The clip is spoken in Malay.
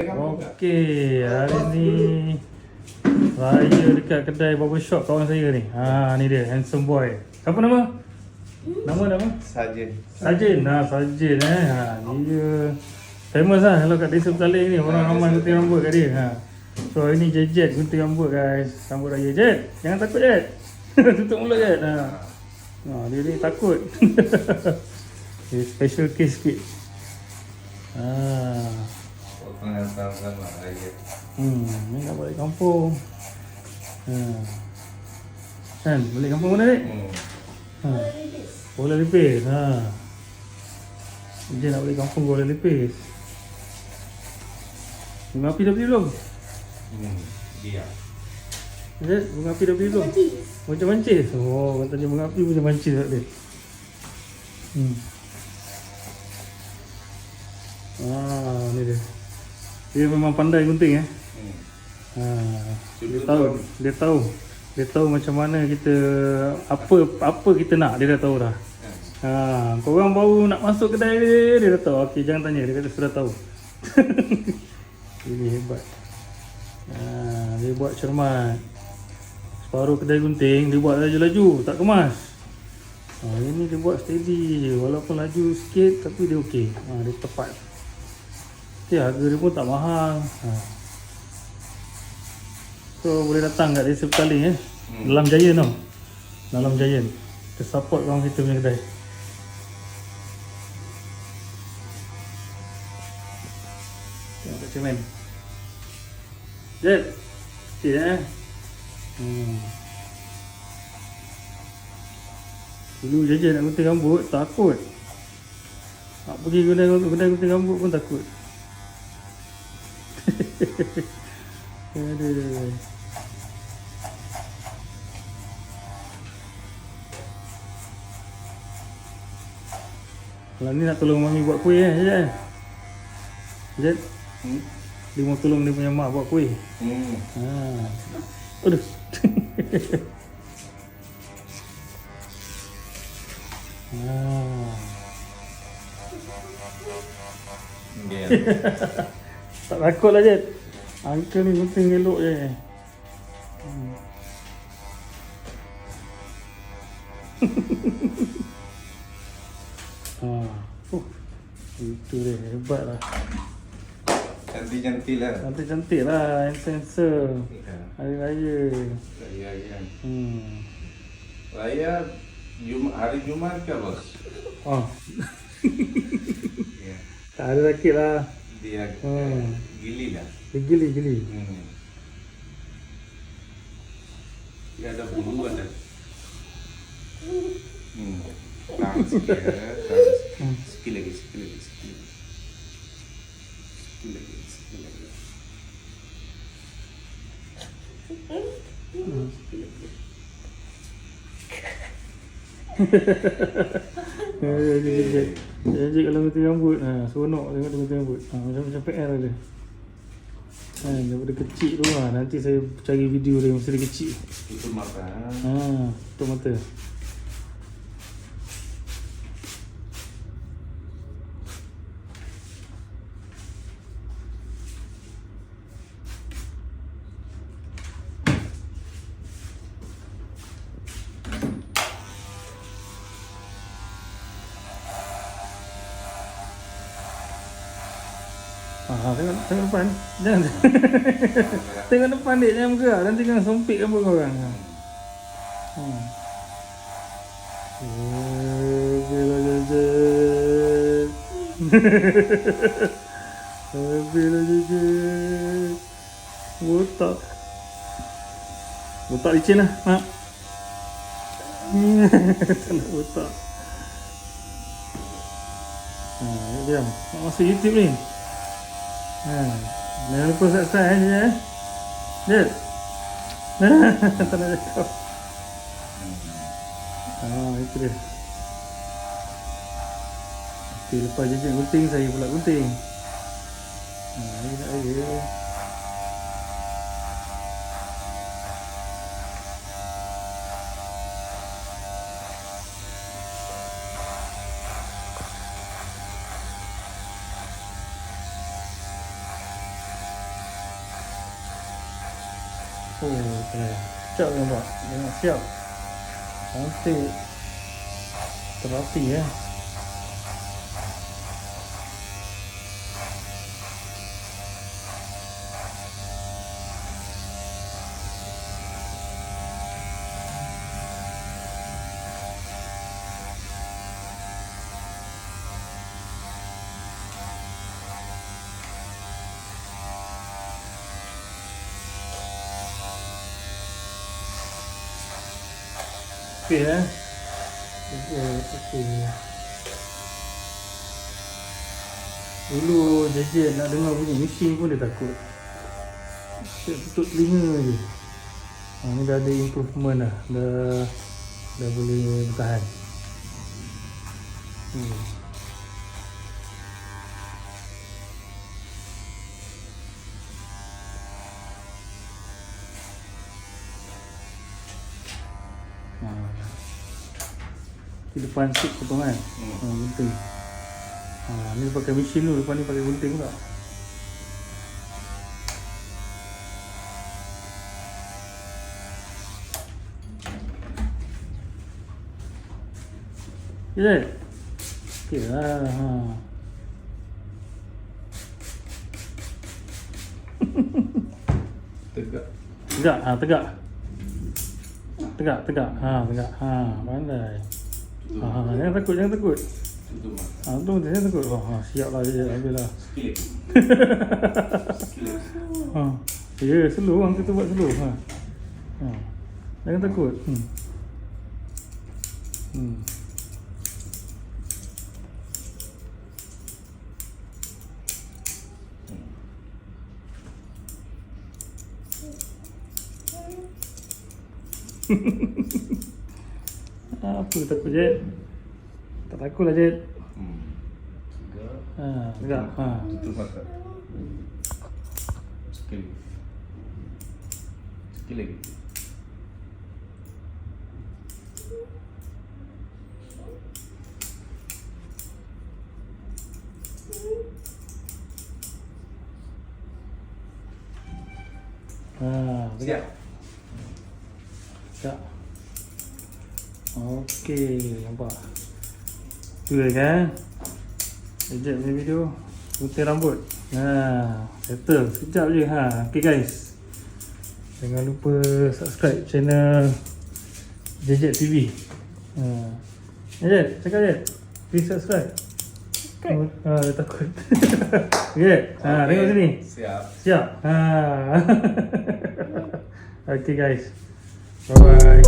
Okey, hari ni raya dekat kedai barbershop kawan saya ni. Ni dia, handsome boy. Apa nama? Nama? Sajen. Sajen. Sajen dia famous lah kalau kat desa Petaling ni. Orang ramai gunting rambut kat dia. So hari ni Jet gunting rambut guys. Rambut raya Jet. Jangan takut Jet. Tutup mulut Jet. Dia ni takut. Dia special case sikit. Sama raya. Ni nak balik kampung. Kan, balik kampung mana Dik? Kuala Lipis. Dia nak balik kampung Kuala Lipis. Bunga api dah beli belum? Dia. Zed, bunga api dah beli belum? Macam mancis. Katanya bunga api macam mancis tak dia. Ni dia. Dia memang pandai gunting Dia tahu macam mana kita apa kita nak, dia dah tahu dah. Korang baru nak masuk kedai dia dah tahu. Okey, jangan tanya, dia kata sudah tahu. Ini hebat. Dia buat cermat. Separuh kedai gunting dia buat laju-laju, tak kemas. Ini dia buat steady je, walaupun laju sikit tapi dia okey. Dia tepat. Harga dia pun tak mahal. So boleh datang kat desa Petaling Dalam Giant tau. Dalam Giant. Kita support kawan kita punya kedai. Tengok kat cermin. Jet. Sikit Dulu Jet nak gunting rambut takut. Nak pergi kedai gunting rambut pun takut. Aduh. Kalau ni nak tolong mami buat kuih Jet. Dia mau tolong dia punya mak buat kuih. Aduh. Tak takut lah Jet. Uncle ni gunting elok je. Itu dia, hebat lah. Cantik lah. Cantik lah, handsome. Hari Raya. Raya kan. Raya hari Jumaat ke bos? Tak ada sakit lah. Dia gili lah. Dia gili. Dia ada bulu ada. Tahan sikit Sikit lagi. Jadi kalau gunting rambut, seronok tengok dia gunting rambut. Macam PR dia. Daripada kecil tu nanti saya cari video dia masa dia kecil. Tutup mata. Tutup mata. Tengok depan. Jangan. Tengok depan Dik, jangan bergerak. Nanti kena sempit rambut korang. Bila jajan. Bila jajan. Botak licin lah. Tak nak botak. Diam. Nak masuk YouTube ni. Jangan lupa subscribe je Jet. Tak nak cakap. Itu dia. Okay, lepas Jet gunting, saya pula gunting. Ini nak air. Oh, okay. Siap nampak. Tengok siap. Cantik. Terapi ya. Okey ya. Okey. Dulu Jejet nak dengar bunyi mesin pun dia takut. Dia tutup telinga je. Ni dah ada improvement dah. Dah boleh bertahan. Di depan seat potong kan? Gunting. Ni pakai mesin dulu, depan ni pakai gunting pula. Okay. Okay lah. Tegak. Tegak. Tegak. Tegak. Tegak. Pandai. Jangan takut. Tutup mata. Tu jangan takut. Siap lah je, habis lah. Sikit lagi. Sikit lagi. Ya, slow orang kita buat slow. Jangan takut. Apa takut Jet? Tak takut lah Jet. Tegak. Tutup mata. Sikit lagi. Sikit lagi. Tegak. Siap. Okey, nampak. Tu kan. Ejek punya video gunting rambut. Settle. Sekejap je Okay guys. Jangan lupa subscribe channel Jejet TV. Jejet, cakap Jejet. Please subscribe. Dia takut. Okay. Tengok sini. Siap. Okay guys. Bye bye.